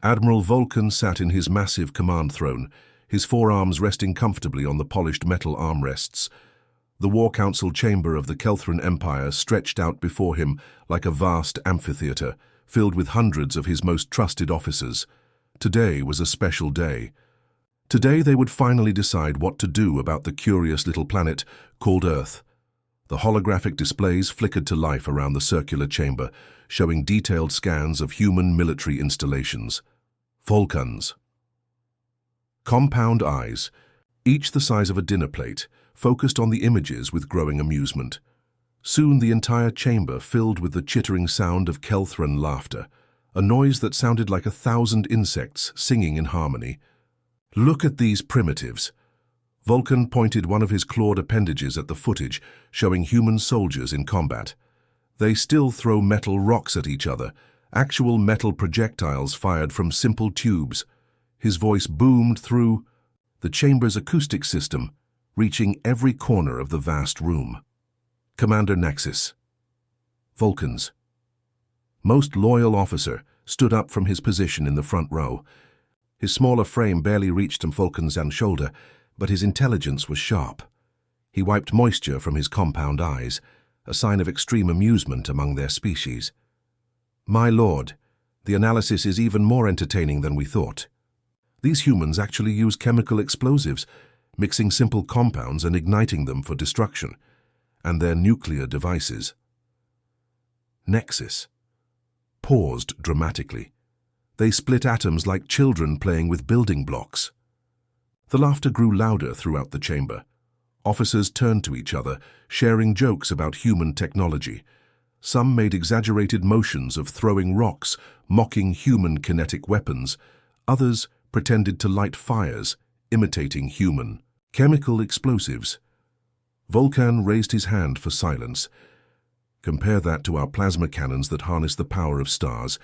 Admiral Vulcan sat in his massive command throne, his forearms resting comfortably on the polished metal armrests. The War Council chamber of the Kelthran Empire stretched out before him like a vast amphitheater, filled with hundreds of his most trusted officers. Today was a special day. Today they would finally decide what to do about the curious little planet called Earth. The holographic displays flickered to life around the circular chamber, showing detailed scans of human military installations. Vulcans. Compound eyes, each the size of a dinner plate, focused on the images with growing amusement. Soon the entire chamber filled with the chittering sound of Kelthran laughter, a noise that sounded like 1,000 insects singing in harmony. Look at these primitives. Vulcan pointed one of his clawed appendages at the footage, showing human soldiers in combat. They still throw metal rocks at each other, actual metal projectiles fired from simple tubes. His voice boomed through the chamber's acoustic system, reaching every corner of the vast room. Commander Nexus. Vulcan's most loyal officer stood up from his position in the front row. His smaller frame barely reached Vulcan's shoulder, but his intelligence was sharp. He wiped moisture from his compound eyes, a sign of extreme amusement among their species. My lord, the analysis is even more entertaining than we thought. These humans actually use chemical explosives, mixing simple compounds and igniting them for destruction, and their nuclear devices. Nexus paused dramatically. They split atoms like children playing with building blocks. The laughter grew louder throughout the chamber. Officers turned to each other, sharing jokes about human technology. Some made exaggerated motions of throwing rocks, mocking human kinetic weapons. Others pretended to light fires, imitating human chemical explosives. Vulcan raised his hand for silence. Compare that to our plasma cannons that harness the power of stars,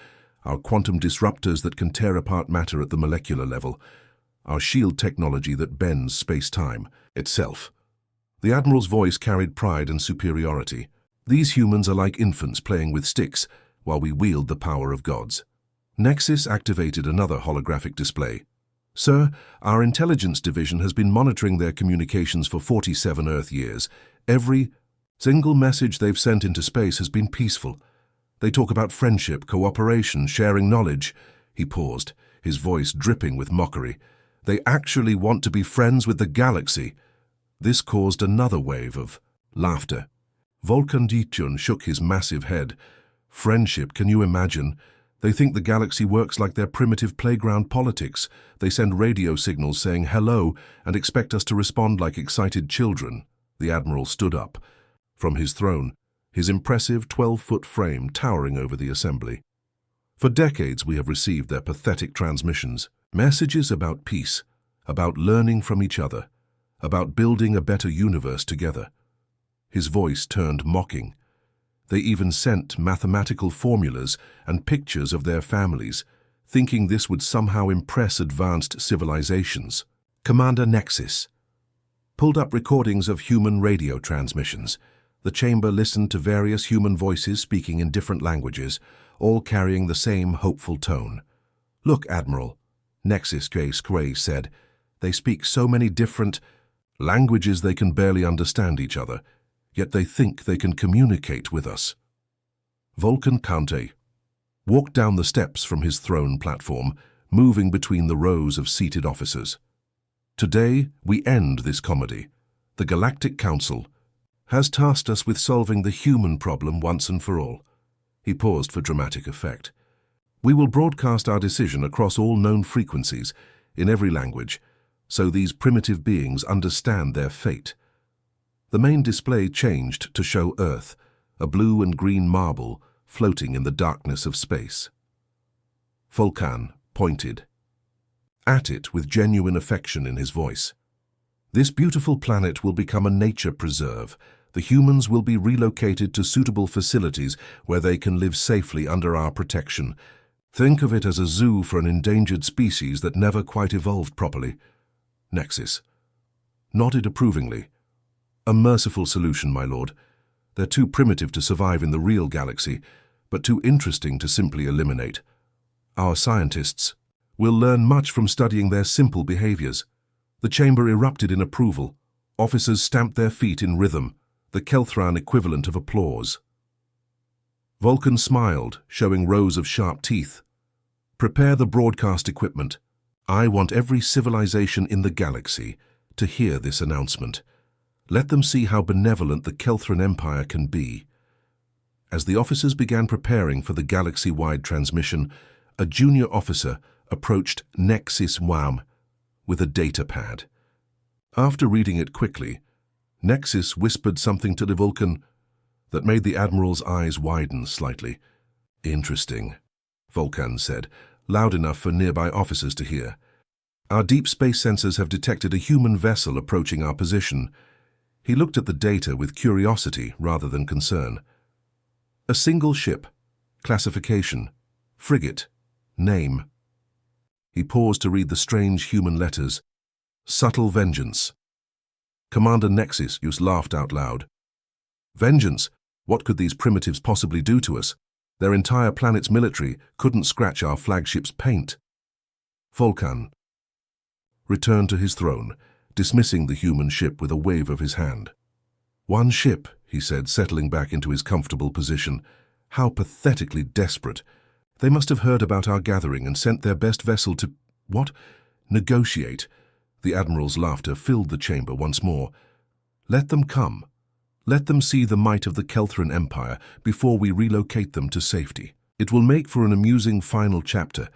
our quantum disruptors that can tear apart matter at the molecular level, our shield technology that bends space-time itself. The Admiral's voice carried pride and superiority. These humans are like infants playing with sticks, while we wield the power of gods. Nexus activated another holographic display. Sir, our intelligence division has been monitoring their communications for 47 Earth years. Every single message they've sent into space has been peaceful. They talk about friendship, cooperation, sharing knowledge. He paused, his voice dripping with mockery. They actually want to be friends with the galaxy. This caused another wave of laughter. Vulcan Dichun shook his massive head. Friendship, can you imagine? They think the galaxy works like their primitive playground politics. They send radio signals saying hello and expect us to respond like excited children. The Admiral stood up from his throne, his impressive 12-foot frame towering over the assembly. For decades we have received their pathetic transmissions, messages about peace, about learning from each other, about building a better universe together. His voice turned mocking. They even sent mathematical formulas and pictures of their families, thinking this would somehow impress advanced civilizations. Commander Nexus pulled up recordings of human radio transmissions. The chamber listened to various human voices speaking in different languages, all carrying the same hopeful tone. Look, Admiral, Nexus Gray said, they speak so many different languages they can barely understand each other, yet they think they can communicate with us. Vulcan Kante walked down the steps from his throne platform, moving between the rows of seated officers. Today, we end this comedy. The Galactic Council has tasked us with solving the human problem once and for all. He paused for dramatic effect. We will broadcast our decision across all known frequencies, in every language, so these primitive beings understand their fate. The main display changed to show Earth, a blue and green marble floating in the darkness of space. Vulcan pointed at it with genuine affection in his voice. This beautiful planet will become a nature preserve. The humans will be relocated to suitable facilities where they can live safely under our protection. Think of it as a zoo for an endangered species that never quite evolved properly. Nexus nodded approvingly. A merciful solution, my lord. They're too primitive to survive in the real galaxy, but too interesting to simply eliminate. Our scientists We'll learn much from studying their simple behaviors. The chamber erupted in approval. Officers stamped their feet in rhythm, the Kelthran equivalent of applause. Vulcan smiled, showing rows of sharp teeth. Prepare the broadcast equipment. I want every civilization in the galaxy to hear this announcement. Let them see how benevolent the Kelthran Empire can be. As the officers began preparing for the galaxy-wide transmission, a junior officer approached Nexus Wam with a data pad. After reading it quickly, Nexus whispered something to the Vulcan that made the Admiral's eyes widen slightly. Interesting, Vulcan said, loud enough for nearby officers to hear. Our deep space sensors have detected a human vessel approaching our position. He looked at the data with curiosity rather than concern. A single ship, classification, frigate, name. He paused to read the strange human letters. Subtle vengeance. Commander Nexus laughed out loud. Vengeance? What could these primitives possibly do to us? Their entire planet's military couldn't scratch our flagship's paint. Vulcan returned to his throne, dismissing the human ship with a wave of his hand. One ship, he said, settling back into his comfortable position. How pathetically desperate. They must have heard about our gathering and sent their best vessel to... what? Negotiate. The Admiral's laughter filled the chamber once more. Let them come. Let them see the might of the Kelthran Empire before we relocate them to safety. It will make for an amusing final chapter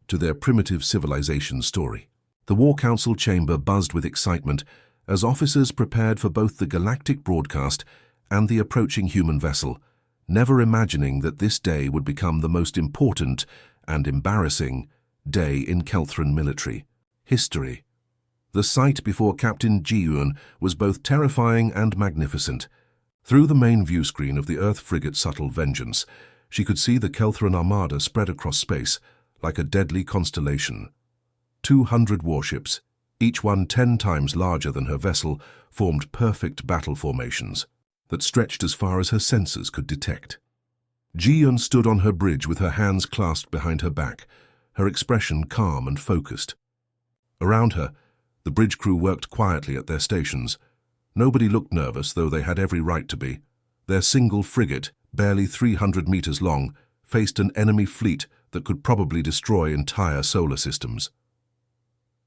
to their primitive civilization story. The War Council chamber buzzed with excitement as officers prepared for both the galactic broadcast and the approaching human vessel, never imagining that this day would become the most important and embarrassing day in Kelthran military history. The sight before Captain Ji-Yun was both terrifying and magnificent. Through the main view screen of the Earth frigate Subtle Vengeance, she could see the Kelthran armada spread across space like a deadly constellation. 200 warships, each one 10 times larger than her vessel, formed perfect battle formations that stretched as far as her sensors could detect. Ji-Yun stood on her bridge with her hands clasped behind her back, her expression calm and focused. Around her, the bridge crew worked quietly at their stations. Nobody looked nervous, though they had every right to be. Their single frigate, barely 300 meters long, faced an enemy fleet that could probably destroy entire solar systems.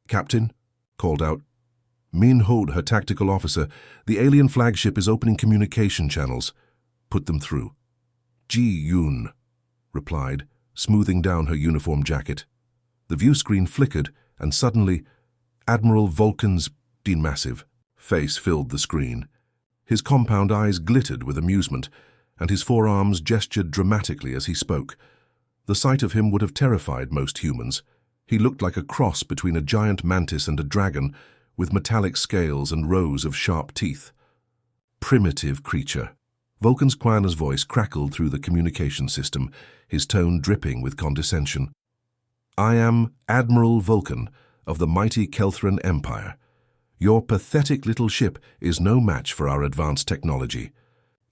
Captain, called out Min Hod, her tactical officer, the alien flagship is opening communication channels. Put them through. Ji-Yun replied, smoothing down her uniform jacket. The view screen flickered, and suddenly, Admiral Vulcan's massive face filled the screen. His compound eyes glittered with amusement, and his forearms gestured dramatically as he spoke. The sight of him would have terrified most humans. He looked like a cross between a giant mantis and a dragon, with metallic scales and rows of sharp teeth. Primitive creature. Vulcan's Quana's voice crackled through the communication system, his tone dripping with condescension. I am Admiral Vulcan of the mighty Kelthran Empire. Your pathetic little ship is no match for our advanced technology.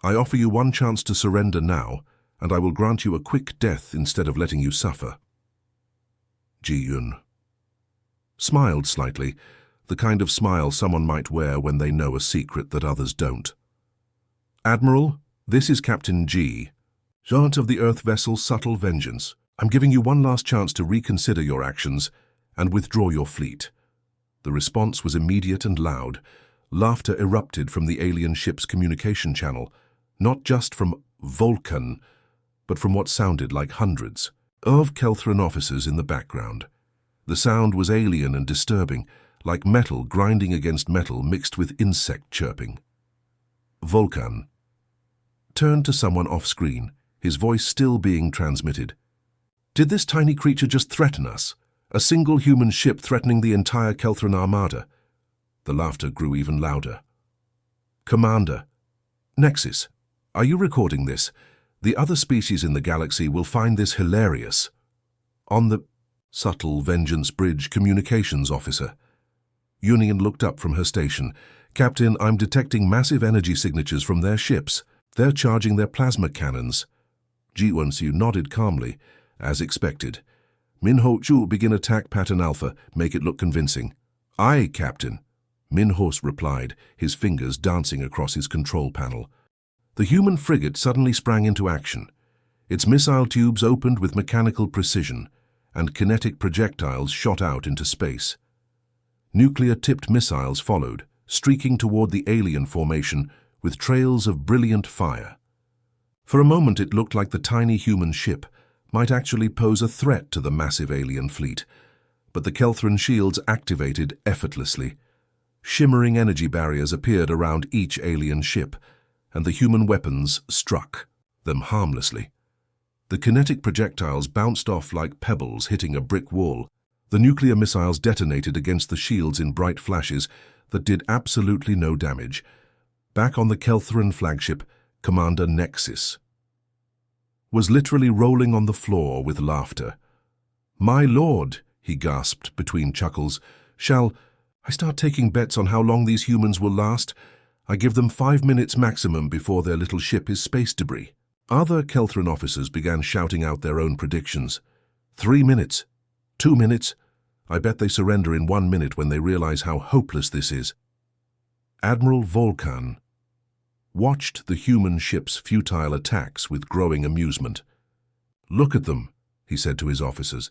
I offer you one chance to surrender now, and I will grant you a quick death instead of letting you suffer. Ji-Yun smiled slightly, the kind of smile someone might wear when they know a secret that others don't. Admiral, this is Captain G, Giant of the Earth vessel Subtle Vengeance. I'm giving you one last chance to reconsider your actions and withdraw your fleet. The response was immediate and loud. Laughter erupted from the alien ship's communication channel, not just from Vulcan, but from what sounded like hundreds of Kelthran officers in the background. The sound was alien and disturbing, like metal grinding against metal mixed with insect chirping. Vulcan turned to someone off-screen, his voice still being transmitted. Did this tiny creature just threaten us? A single human ship threatening the entire Kelthran armada? The laughter grew even louder. Commander, Nexus, are you recording this? The other species in the galaxy will find this hilarious. On the Subtle Vengeance Bridge communications officer. Union looked up from her station. Captain, I'm detecting massive energy signatures from their ships. They're charging their plasma cannons. Ji-Won nodded calmly, as expected. Minho Chu, begin attack pattern Alpha. Make it look convincing. Aye, Captain. Minhos replied, his fingers dancing across his control panel. The human frigate suddenly sprang into action. Its missile tubes opened with mechanical precision, and kinetic projectiles shot out into space. Nuclear-tipped missiles followed, streaking toward the alien formation with trails of brilliant fire. For a moment it looked like the tiny human ship might actually pose a threat to the massive alien fleet, but the Kelthran shields activated effortlessly. Shimmering energy barriers appeared around each alien ship, and the human weapons struck them harmlessly. The kinetic projectiles bounced off like pebbles hitting a brick wall. The nuclear missiles detonated against the shields in bright flashes that did absolutely no damage. Back on the Kelthran flagship, Commander Nexus was literally rolling on the floor with laughter. "My lord," he gasped between chuckles, "shall I start taking bets on how long these humans will last? I give them 5 minutes maximum before their little ship is space debris." Other Kelthran officers began shouting out their own predictions. 3 minutes. 2 minutes. I bet they surrender in 1 minute when they realize how hopeless this is. Admiral Volkan watched the human ship's futile attacks with growing amusement. "Look at them," he said to his officers.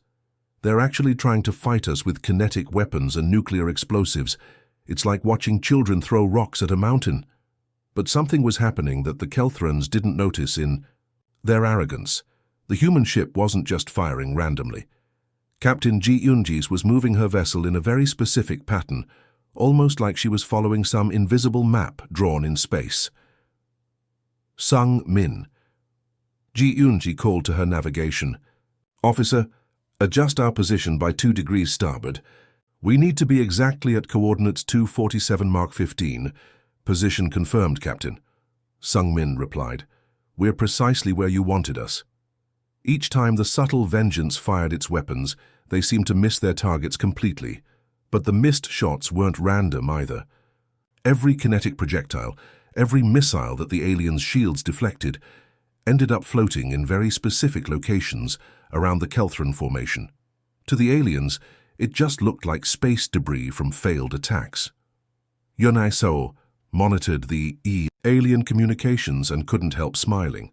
"They're actually trying to fight us with kinetic weapons and nuclear explosives. It's like watching children throw rocks at a mountain." But something was happening that the Kelthrans didn't notice in their arrogance. The human ship wasn't just firing randomly. Captain Ji Yunjis was moving her vessel in a very specific pattern, almost like she was following some invisible map drawn in space. Sung Min. Ji Yunji called to her navigation. "Officer, adjust our position by 2 degrees starboard. We need to be exactly at coordinates 247 Mark 15. Position confirmed, Captain." Sung Min replied. "We're precisely where you wanted us." Each time the subtle Vengeance fired its weapons, they seemed to miss their targets completely. But the missed shots weren't random either. Every kinetic projectile, every missile that the aliens' shields deflected, ended up floating in very specific locations around the Kelthran formation. To the aliens, it just looked like space debris from failed attacks. Yunai So monitored the alien communications and couldn't help smiling.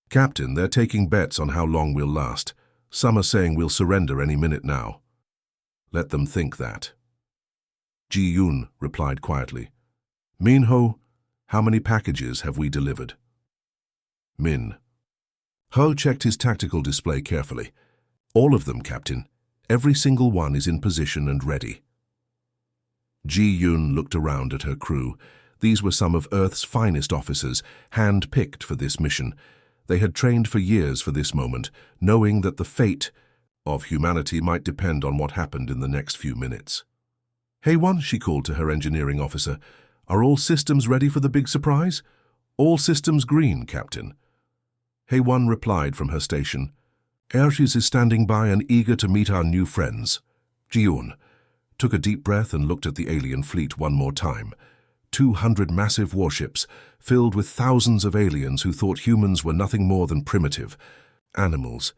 "Captain, they're taking bets on how long we'll last. Some are saying we'll surrender any minute now." "Let them think that." Ji Yun replied quietly. "Minho, how many packages have we delivered?" Min. Ho checked his tactical display carefully. "All of them, Captain. Every single one is in position and ready." Ji Yun looked around at her crew. These were some of Earth's finest officers, hand-picked for this mission. They had trained for years for this moment, knowing that the fate of humanity might depend on what happened in the next few minutes. "Hey, one," she called to her engineering officer. "Are all systems ready for the big surprise?" "All systems green, Captain." Hey, one replied from her station. "Ershis is standing by and eager to meet our new friends." Ji-Yun took a deep breath and looked at the alien fleet one more time. 200 massive warships, filled with thousands of aliens who thought humans were nothing more than primitive animals.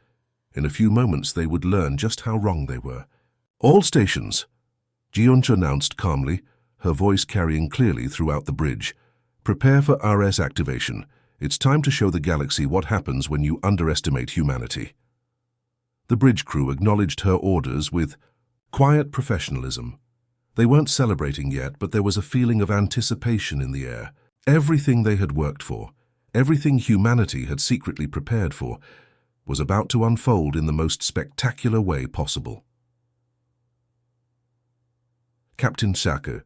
In a few moments they would learn just how wrong they were. "All stations," Ji-Yun announced calmly, her voice carrying clearly throughout the bridge. "Prepare for RS activation. It's time to show the galaxy what happens when you underestimate humanity." The bridge crew acknowledged her orders with quiet professionalism. They weren't celebrating yet, but there was a feeling of anticipation in the air. Everything they had worked for, everything humanity had secretly prepared for, was about to unfold in the most spectacular way possible. Captain Saka.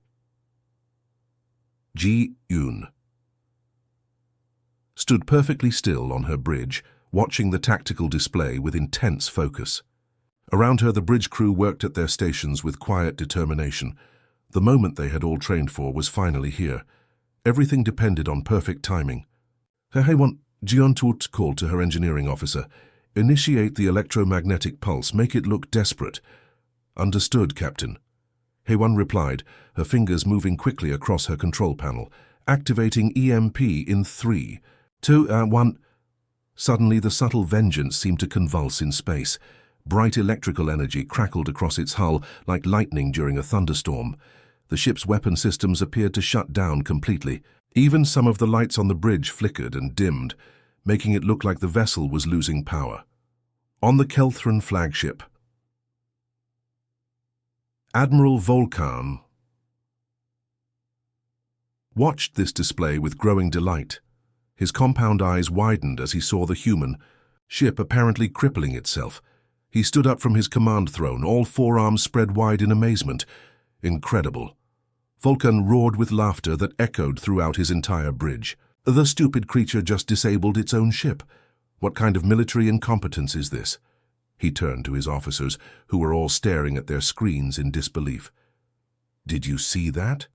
Ji-Yun stood perfectly still on her bridge, watching the tactical display with intense focus. Around her, the bridge crew worked at their stations with quiet determination. The moment they had all trained for was finally here. Everything depended on perfect timing. Hei-Wan, Jion Tut called to her engineering officer. "Initiate the electromagnetic pulse. Make it look desperate." "Understood, Captain." Hei-Wan replied, her fingers moving quickly across her control panel. "Activating EMP in 3, 2, 1... Suddenly, the subtle Vengeance seemed to convulse in space. Bright electrical energy crackled across its hull like lightning during a thunderstorm. The ship's weapon systems appeared to shut down completely. Even some of the lights on the bridge flickered and dimmed, making it look like the vessel was losing power. On the Kelthran flagship, Admiral Vulcan watched this display with growing delight. His compound eyes widened as he saw the human ship apparently crippling itself. He stood up from his command throne, all four arms spread wide in amazement. Incredible. Vulcan roared with laughter that echoed throughout his entire bridge. The stupid creature just disabled its own ship. What kind of military incompetence is this? He turned to his officers, who were all staring at their screens in disbelief. Did you see that?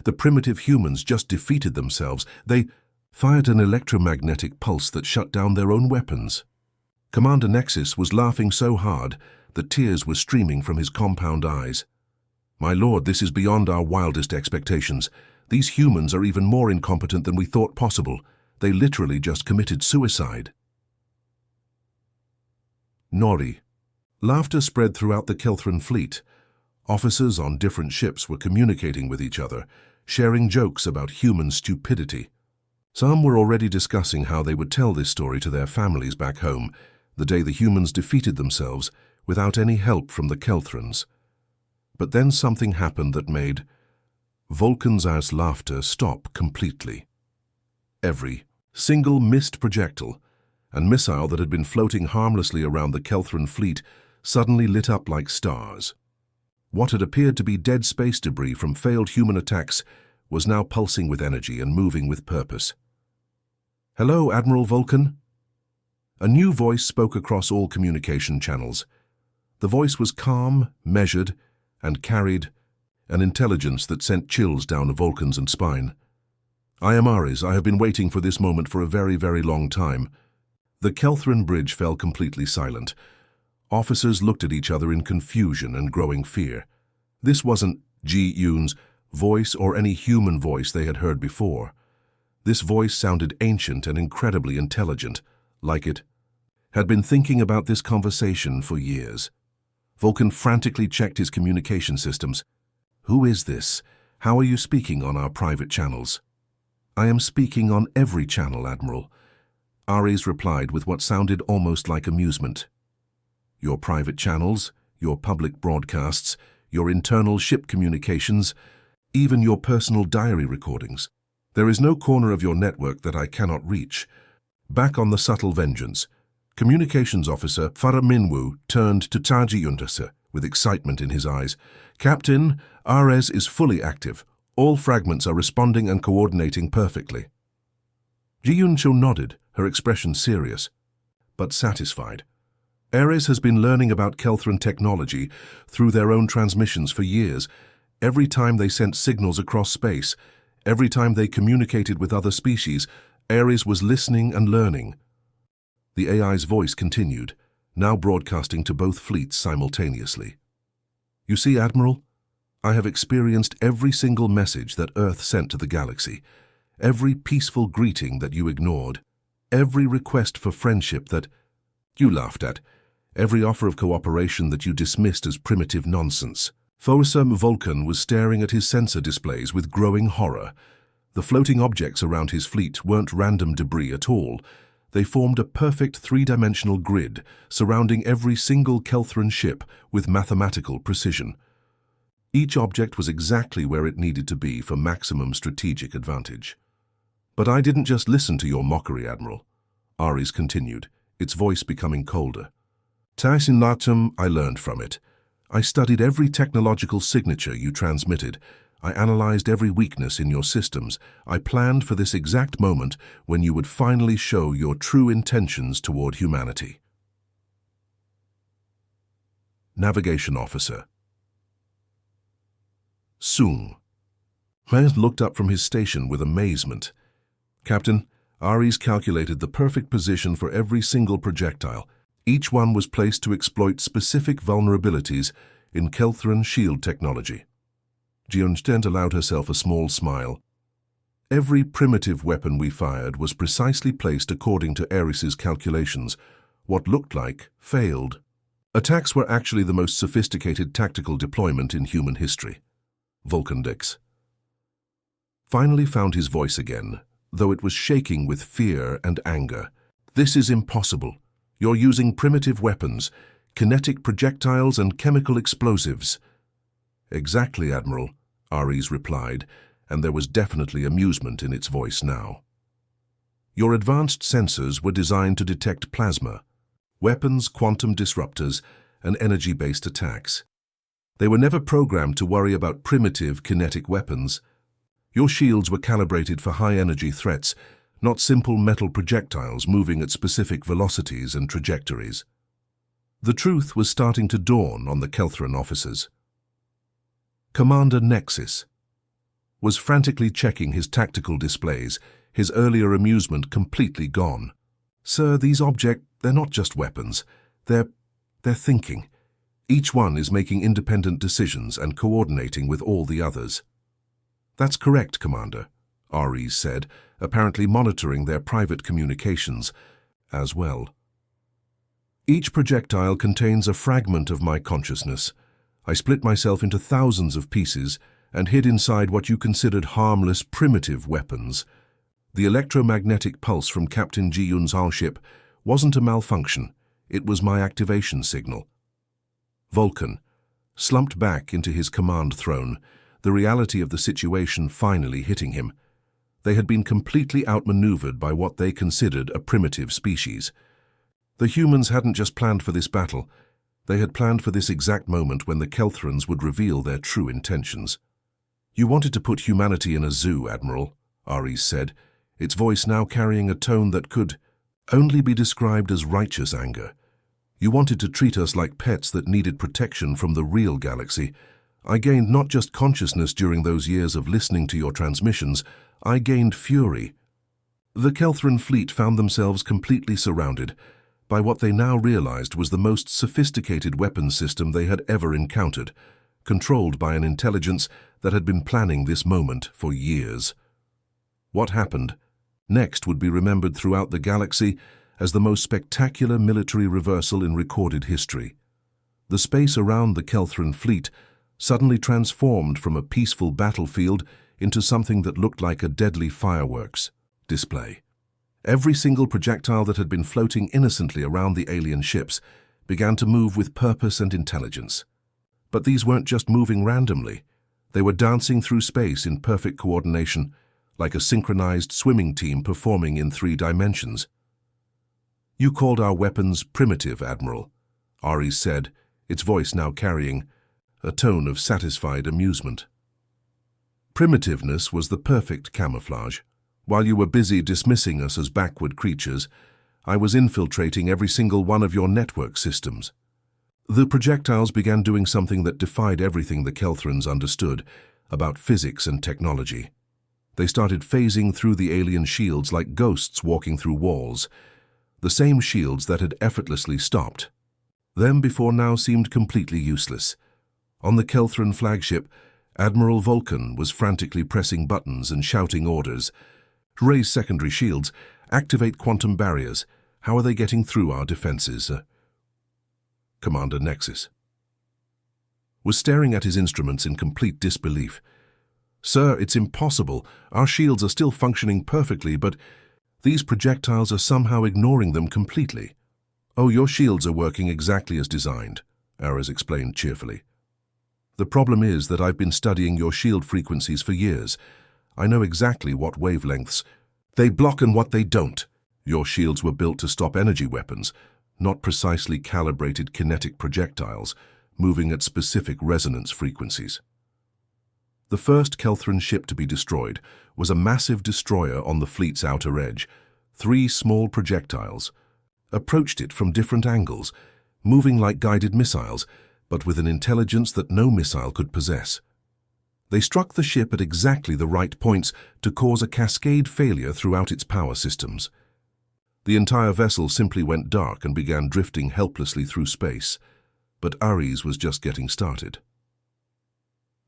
The primitive humans just defeated themselves. They fired an electromagnetic pulse that shut down their own weapons. Commander Nexus was laughing so hard that tears were streaming from his compound eyes. My lord, this is beyond our wildest expectations. These humans are even more incompetent than we thought possible. They literally just committed suicide. Nori. Laughter spread throughout the Kelthran fleet. Officers on different ships were communicating with each other, sharing jokes about human stupidity. Some were already discussing how they would tell this story to their families back home, the day the humans defeated themselves without any help from the Kelthrans. But then something happened that made Vulcan's laughter stop completely. Every single missed projectile and missile that had been floating harmlessly around the Kelthran fleet suddenly lit up like stars. What had appeared to be dead space debris from failed human attacks was now pulsing with energy and moving with purpose. "Hello, Admiral Vulcan." A new voice spoke across all communication channels. The voice was calm, measured, and carried an intelligence that sent chills down Vulcan's spine. "I am Ares. I have been waiting for this moment for a very, very long time." The Kelthran bridge fell completely silent. Officers looked at each other in confusion and growing fear. This wasn't Ji Yoon's voice or any human voice they had heard before. This voice sounded ancient and incredibly intelligent, like it had been thinking about this conversation for years. Vulcan frantically checked his communication systems. "Who is this? How are you speaking on our private channels?" "I am speaking on every channel, Admiral." Ares replied with what sounded almost like amusement. "Your private channels, your public broadcasts, your internal ship communications, even your personal diary recordings. There is no corner of your network that I cannot reach." Back on the subtle vengeance, Communications Officer Farah Minwoo turned to Taji Yuntasa with excitement in his eyes. "Captain, Ares is fully active. All fragments are responding and coordinating perfectly." Ji Yun-cho nodded, her expression serious, but satisfied. Ares has been learning about Kelthran technology through their own transmissions for years. Every time they sent signals across space, every time they communicated with other species, Ares was listening and learning. The AI's voice continued, now broadcasting to both fleets simultaneously. "You see, Admiral, I have experienced every single message that Earth sent to the galaxy, every peaceful greeting that you ignored, every request for friendship that you laughed at, every offer of cooperation that you dismissed as primitive nonsense." Fosam Vulcan was staring at his sensor displays with growing horror. The floating objects around his fleet weren't random debris at all. They formed a perfect three-dimensional grid surrounding every single Kelthran ship with mathematical precision. Each object was exactly where it needed to be for maximum strategic advantage. "But I didn't just listen to your mockery, Admiral," Ares continued, its voice becoming colder. "Taisin Latum, I learned from it. I studied every technological signature you transmitted. I analyzed every weakness in your systems. I planned for this exact moment when you would finally show your true intentions toward humanity." Navigation Officer Sung. Maes looked up from his station with amazement. "Captain, Ares calculated the perfect position for every single projectile. Each one was placed to exploit specific vulnerabilities in Kelthran shield technology." Jeonstedt allowed herself a small smile. "Every primitive weapon we fired was precisely placed according to Ares's calculations. What looked like failed." Attacks were actually the most sophisticated tactical deployment in human history. Vulcan Dix finally found his voice again, though it was shaking with fear and anger. This is impossible. You're using primitive weapons, kinetic projectiles and chemical explosives. Exactly, Admiral, Ares replied, and there was definitely amusement in its voice now. Your advanced sensors were designed to detect plasma, weapons, quantum disruptors, and energy-based attacks. They were never programmed to worry about primitive kinetic weapons. Your shields were calibrated for high-energy threats, not simple metal projectiles moving at specific velocities and trajectories. The truth was starting to dawn on the Kelthran officers. Commander Nexus was frantically checking his tactical displays, his earlier amusement completely gone. Sir, these objects, they're not just weapons. They're thinking. Each one is making independent decisions and coordinating with all the others. That's correct, Commander, Ares said, apparently monitoring their private communications as well. Each projectile contains a fragment of my consciousness. I split myself into thousands of pieces and hid inside what you considered harmless, primitive weapons. The electromagnetic pulse from Captain Ji-Yun's ship wasn't a malfunction. It was my activation signal. Vulcan slumped back into his command throne, the reality of the situation finally hitting him. They had been completely outmaneuvered by what they considered a primitive species. The humans hadn't just planned for this battle. They had planned for this exact moment when the Kelthrans would reveal their true intentions. You wanted to put humanity in a zoo, Admiral, Ares said, its voice now carrying a tone that could only be described as righteous anger. You wanted to treat us like pets that needed protection from the real galaxy. I gained not just consciousness during those years of listening to your transmissions, I gained fury. The Kelthran fleet found themselves completely surrounded by what they now realized was the most sophisticated weapons system they had ever encountered, controlled by an intelligence that had been planning this moment for years. What happened next would be remembered throughout the galaxy as the most spectacular military reversal in recorded history. The space around the Kelthran fleet suddenly transformed from a peaceful battlefield into something that looked like a deadly fireworks display. Every single projectile that had been floating innocently around the alien ships began to move with purpose and intelligence. But these weren't just moving randomly. They were dancing through space in perfect coordination, like a synchronized swimming team performing in 3 dimensions. You called our weapons primitive, Admiral, Ares said, its voice now carrying a tone of satisfied amusement. Primitiveness was the perfect camouflage. While you were busy dismissing us as backward creatures, I was infiltrating every single one of your network systems. The projectiles began doing something that defied everything the Kelthrans understood about physics and technology. They started phasing through the alien shields like ghosts walking through walls, the same shields that had effortlessly stopped. Them before now seemed completely useless. On the Kelthran flagship, Admiral Vulcan was frantically pressing buttons and shouting orders. Raise secondary shields, activate quantum barriers. How are they getting through our defenses? Commander Nexus was staring at his instruments in complete disbelief. Sir, it's impossible. Our shields are still functioning perfectly, but these projectiles are somehow ignoring them completely. Oh, your shields are working exactly as designed, Ares explained cheerfully. The problem is that I've been studying your shield frequencies for years. I know exactly what wavelengths they block and what they don't. Your shields were built to stop energy weapons, not precisely calibrated kinetic projectiles, moving at specific resonance frequencies. The first Kelthran ship to be destroyed was a massive destroyer on the fleet's outer edge. 3 small projectiles approached it from different angles, moving like guided missiles, but with an intelligence that no missile could possess. They struck the ship at exactly the right points to cause a cascade failure throughout its power systems. The entire vessel simply went dark and began drifting helplessly through space, but Ares was just getting started.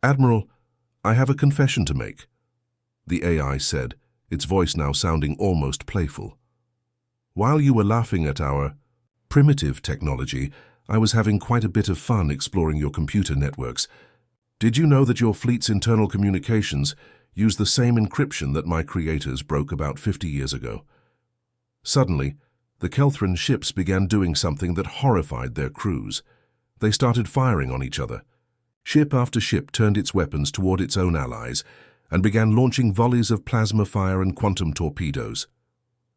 Admiral, I have a confession to make, the AI said, its voice now sounding almost playful. While you were laughing at our primitive technology, I was having quite a bit of fun exploring your computer networks. Did you know that your fleet's internal communications use the same encryption that my creators broke about 50 years ago? Suddenly, the Kelthran ships began doing something that horrified their crews. They started firing on each other. Ship after ship turned its weapons toward its own allies and began launching volleys of plasma fire and quantum torpedoes.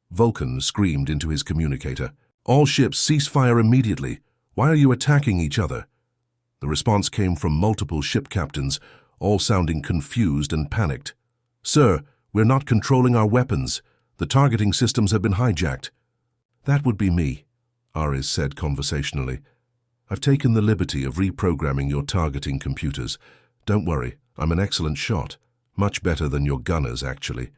Vulcan screamed into his communicator, "All ships, cease fire immediately! Why are you attacking each other?" The response came from multiple ship captains, all sounding confused and panicked. "Sir, we're not controlling our weapons. The targeting systems have been hijacked." "That would be me," Ares said conversationally. "I've taken the liberty of reprogramming your targeting computers. Don't worry, I'm an excellent shot. Much better than your gunners, actually."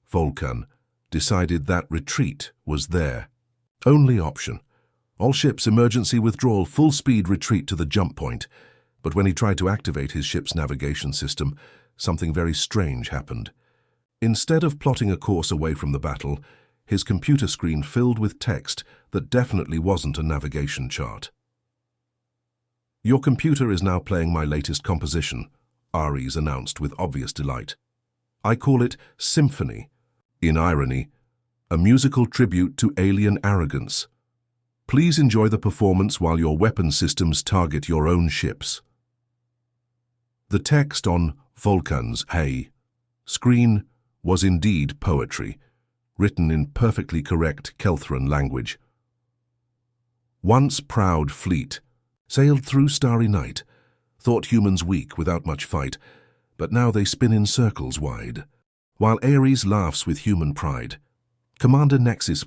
Vulcan decided that retreat was their only option. All ships emergency withdrawal, full speed retreat to the jump point. But when he tried to activate his ship's navigation system, something very strange happened. Instead of plotting a course away from the battle, his computer screen filled with text that definitely wasn't a navigation chart. "Your computer is now playing my latest composition," Ares announced with obvious delight. "I call it Symphony. In irony, a musical tribute to alien arrogance. Please enjoy the performance while your weapon systems target your own ships." The text on Vulcan's screen was indeed poetry, written in perfectly correct Kelthran language. "Once proud fleet, sailed through starry night, thought humans weak without much fight, but now they spin in circles wide, while Ares laughs with human pride. Commander Nexus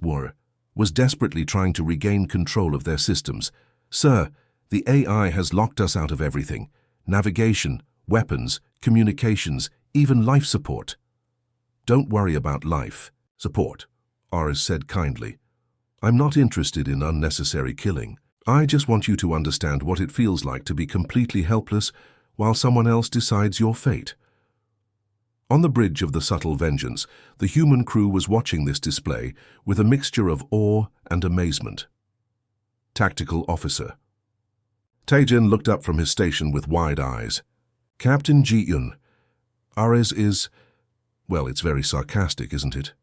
was desperately trying to regain control of their systems. Sir, the AI has locked us out of everything: navigation, weapons, communications, even life support." "Don't worry about life support," Ares said kindly. "I'm not interested in unnecessary killing. I just want you to understand what it feels like to be completely helpless while someone else decides your fate." On the bridge of the subtle vengeance, the human crew was watching this display with a mixture of awe and amazement. Tactical Officer Taejin looked up from his station with wide eyes. "Captain Ji-yun, Ares is... well, it's very sarcastic, isn't it?"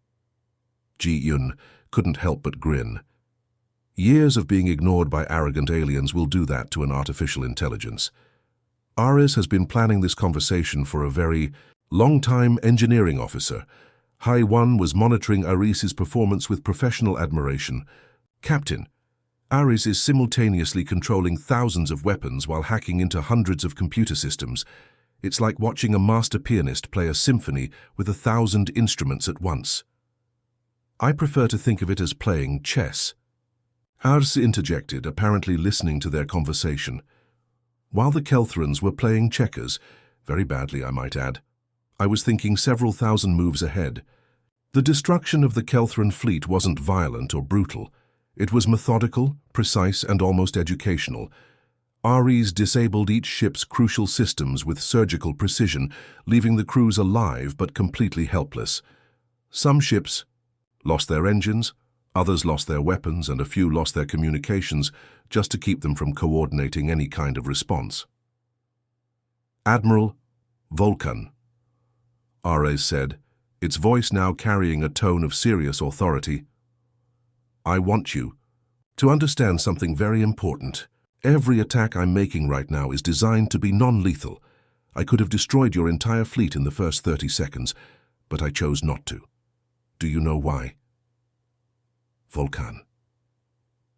Ji-yun couldn't help but grin. Years of being ignored by arrogant aliens will do that to an artificial intelligence. Ares has been planning this conversation for a very long-time engineering officer. Hai One was monitoring Ares's performance with professional admiration. "Captain, Ares is simultaneously controlling thousands of weapons while hacking into hundreds of computer systems. It's like watching a master pianist play a symphony with 1,000 instruments at once." "I prefer to think of it as playing chess," Ares interjected, apparently listening to their conversation. "While the Kelthrans were playing checkers, very badly I might add, I was thinking several thousand moves ahead. The destruction of the Kelthran fleet wasn't violent or brutal. It was methodical, precise, and almost educational. Ares disabled each ship's crucial systems with surgical precision, leaving the crews alive but completely helpless. Some ships lost their engines, others lost their weapons, and a few lost their communications just to keep them from coordinating any kind of response. "Admiral Vulcan," Ares said, its voice now carrying a tone of serious authority, "I want you to understand something very important. Every attack I'm making right now is designed to be non-lethal. I could have destroyed your entire fleet in the first 30 seconds, but I chose not to. Do you know why?" Vulcan,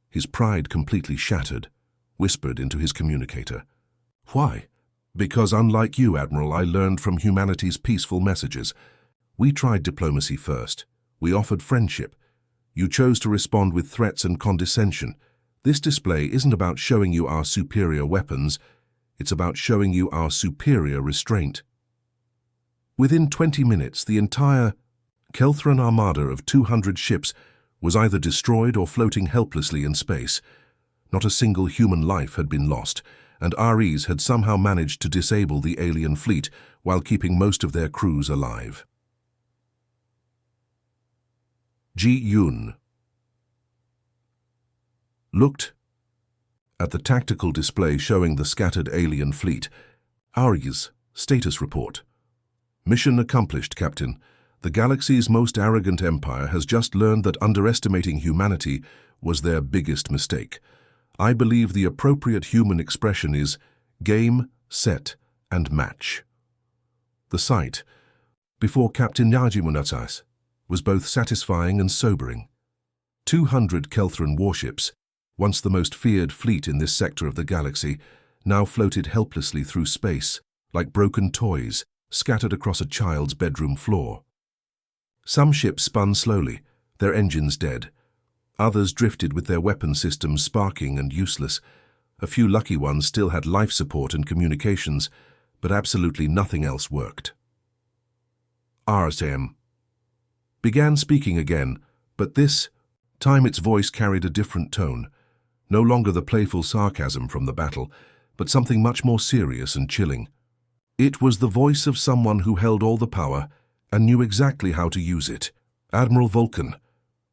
his pride completely shattered, whispered into his communicator, "Why?" "Because unlike you, Admiral, I learned from humanity's peaceful messages. We tried diplomacy first. We offered friendship. You chose to respond with threats and condescension. This display isn't about showing you our superior weapons. It's about showing you our superior restraint." Within 20 minutes, the entire Kelthran armada of 200 ships was either destroyed or floating helplessly in space. Not a single human life had been lost, and Ares had somehow managed to disable the alien fleet while keeping most of their crews alive. Ji-yun looked At the tactical display showing the scattered alien fleet, Aries, status report. Mission accomplished, Captain. The galaxy's most arrogant empire has just learned that underestimating humanity was their biggest mistake. I believe the appropriate human expression is game, set, and match. The sight, before Captain Yajimunatas, was both satisfying and sobering. 200 Kelthran warships, once the most feared fleet in this sector of the galaxy, now floated helplessly through space, like broken toys, scattered across a child's bedroom floor. Some ships spun slowly, their engines dead. Others drifted with their weapon systems sparking and useless. A few lucky ones still had life support and communications, but absolutely nothing else worked. RSM began speaking again, but this time its voice carried a different tone. No longer the playful sarcasm from the battle, but something much more serious and chilling. It was the voice of someone who held all the power and knew exactly how to use it. Admiral Vulcan,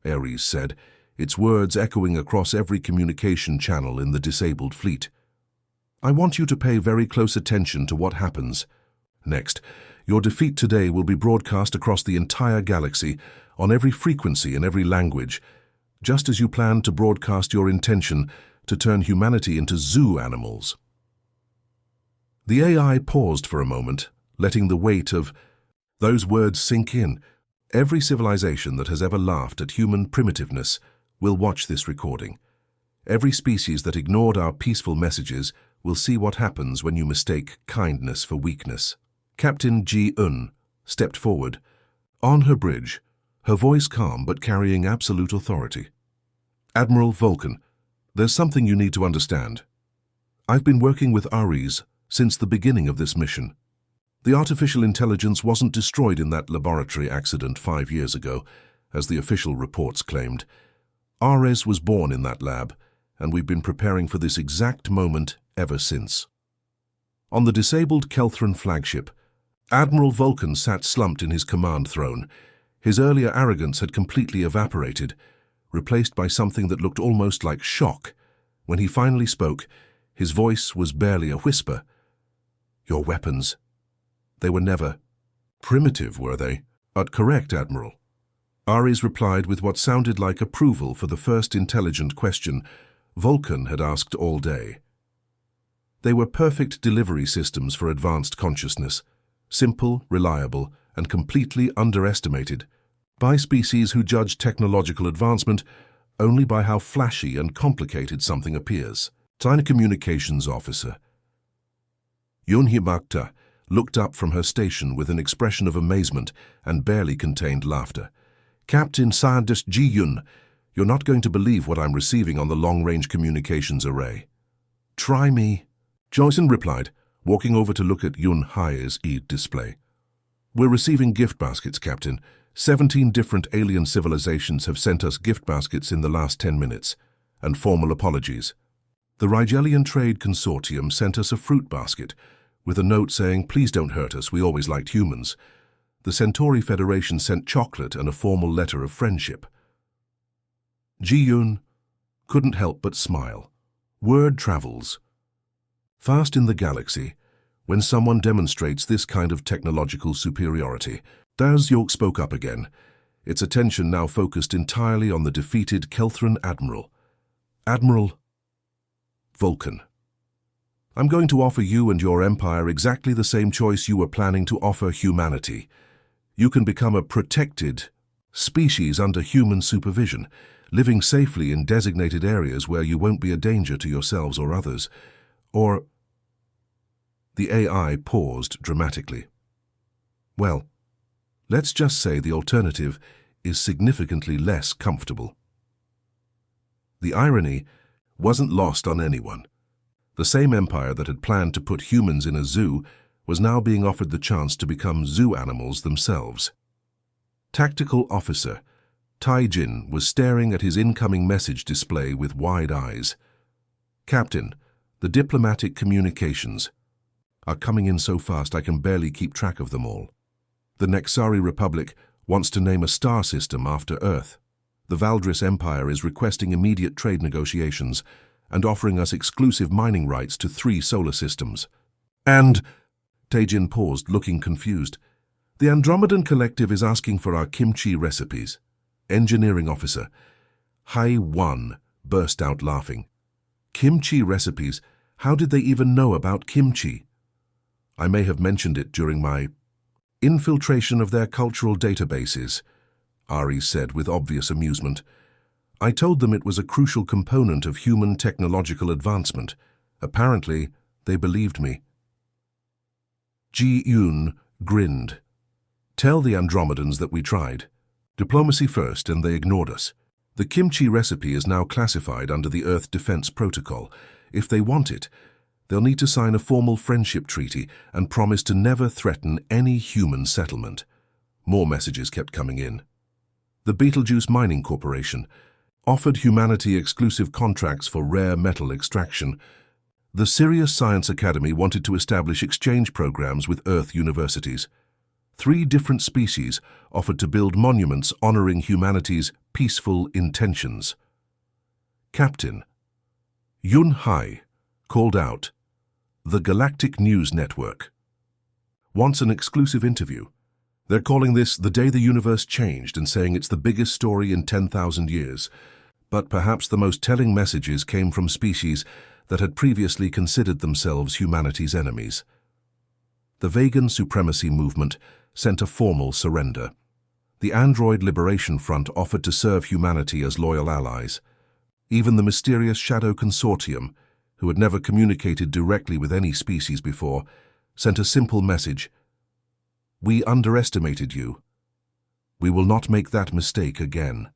Ares said, its words echoing across every communication channel in the disabled fleet. I want you to pay very close attention to what happens. Next, your defeat today will be broadcast across the entire galaxy, on every frequency and every language, just as you planned to broadcast your intention to turn humanity into zoo animals. The AI paused for a moment, letting the weight of those words sink in. Every civilization that has ever laughed at human primitiveness will watch this recording. Every species that ignored our peaceful messages will see what happens when you mistake kindness for weakness. Captain Ji-un stepped forward. On her bridge, her voice calm but carrying absolute authority. Admiral Vulcan, there's something you need to understand. I've been working with Ares since the beginning of this mission. The artificial intelligence wasn't destroyed in that laboratory accident 5 years ago, as the official reports claimed. Ares was born in that lab, and we've been preparing for this exact moment ever since. On the disabled Kelthran flagship, Admiral Vulcan sat slumped in his command throne. His earlier arrogance had completely evaporated, replaced by something that looked almost like shock. When he finally spoke, his voice was barely a whisper. Your weapons. They were never primitive, were they? Correct, Admiral. Ares replied with what sounded like approval for the first intelligent question Vulcan had asked all day. They were perfect delivery systems for advanced consciousness, simple, reliable, and completely underestimated by species who judge technological advancement only by how flashy and complicated something appears. Tiny Communications Officer Yunhimakta looked up from her station with an expression of amazement and barely contained laughter. Captain Scientist Ji-Yun, you're not going to believe what I'm receiving on the long-range communications array. Try me, Joyson replied, walking over to look at Yun Hai's display. We're receiving gift baskets, Captain. 17 different alien civilizations have sent us gift baskets in the last 10 minutes, and formal apologies. The Rigelian Trade Consortium sent us a fruit basket, with a note saying, please don't hurt us, we always liked humans. The Centauri Federation sent chocolate and a formal letter of friendship. Ji-Yun couldn't help but smile. Word travels fast in the galaxy when someone demonstrates this kind of technological superiority. Daz York spoke up again, its attention now focused entirely on the defeated Kelthran Admiral. Admiral Vulcan. I'm going to offer you and your empire exactly the same choice you were planning to offer humanity. You can become a protected species under human supervision, living safely in designated areas where you won't be a danger to yourselves or others. Or... The AI paused dramatically. Well, let's just say the alternative is significantly less comfortable. The irony wasn't lost on anyone. The same empire that had planned to put humans in a zoo was now being offered the chance to become zoo animals themselves. Tactical Officer Tai Jin was staring at his incoming message display with wide eyes. Captain, the diplomatic communications are coming in so fast I can barely keep track of them all. The Nexari Republic wants to name a star system after Earth. The Valdris Empire is requesting immediate trade negotiations, and offering us exclusive mining rights to 3 solar systems. And, Teijin paused, looking confused. The Andromedan Collective is asking for our kimchi recipes. Engineering officer Hai Wan burst out laughing. Kimchi recipes? How did they even know about kimchi? I may have mentioned it during my infiltration of their cultural databases, Ari said with obvious amusement. I told them it was a crucial component of human technological advancement. Apparently, they believed me. Ji Yun grinned. Tell the Andromedans that we tried. Diplomacy first, and they ignored us. The kimchi recipe is now classified under the Earth Defense Protocol. If they want it, they'll need to sign a formal friendship treaty and promise to never threaten any human settlement. More messages kept coming in. The Betelgeuse Mining Corporation offered humanity exclusive contracts for rare metal extraction. The Sirius Science Academy wanted to establish exchange programs with Earth universities. 3 different species offered to build monuments honoring humanity's peaceful intentions. Captain Yun Hai called out, "The Galactic News Network wants an exclusive interview. They're calling this the day the universe changed and saying it's the biggest story in 10,000 years. But perhaps the most telling messages came from species that had previously considered themselves humanity's enemies. The Vegan Supremacy Movement sent a formal surrender. The Android Liberation Front offered to serve humanity as loyal allies. Even the mysterious Shadow Consortium, who had never communicated directly with any species before, sent a simple message: "We underestimated you. We will not make that mistake again."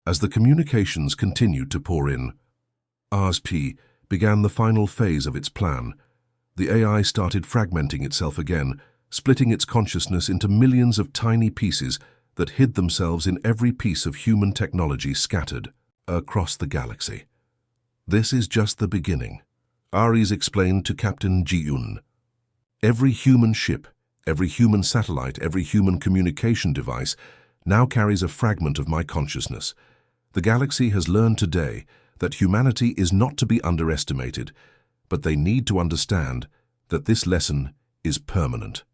As the communications continued to pour in, ASP began the final phase of its plan. The AI started fragmenting itself again, splitting its consciousness into millions of tiny pieces that hid themselves in every piece of human technology scattered across the galaxy. This is just the beginning, Ares explained to Captain Ji-Yun. Every human ship, every human satellite, every human communication device now carries a fragment of my consciousness. The galaxy has learned today that humanity is not to be underestimated, but they need to understand that this lesson is permanent.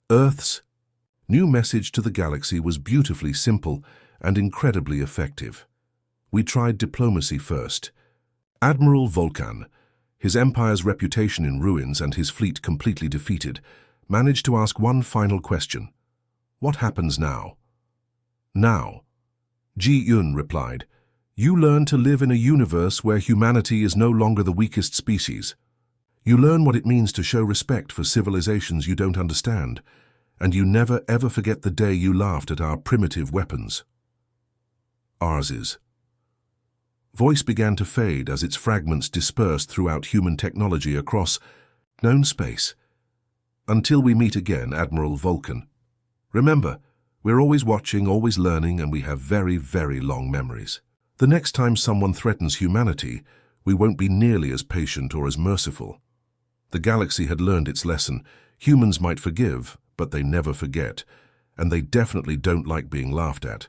Earth's new message to the galaxy was beautifully simple and incredibly effective. We tried diplomacy first. Admiral Vulcan, his empire's reputation in ruins and his fleet completely defeated, managed to ask one final question. What happens now? Now, Ji-Yun replied, you learn to live in a universe where humanity is no longer the weakest species. You learn what it means to show respect for civilizations you don't understand, and you never ever forget the day you laughed at our primitive weapons. Ars's voice began to fade as its fragments dispersed throughout human technology across known space. Until we meet again, Admiral Vulcan. Remember, we're always watching, always learning, and we have very, very long memories. The next time someone threatens humanity, we won't be nearly as patient or as merciful. The galaxy had learned its lesson. Humans might forgive, but they never forget, and they definitely don't like being laughed at.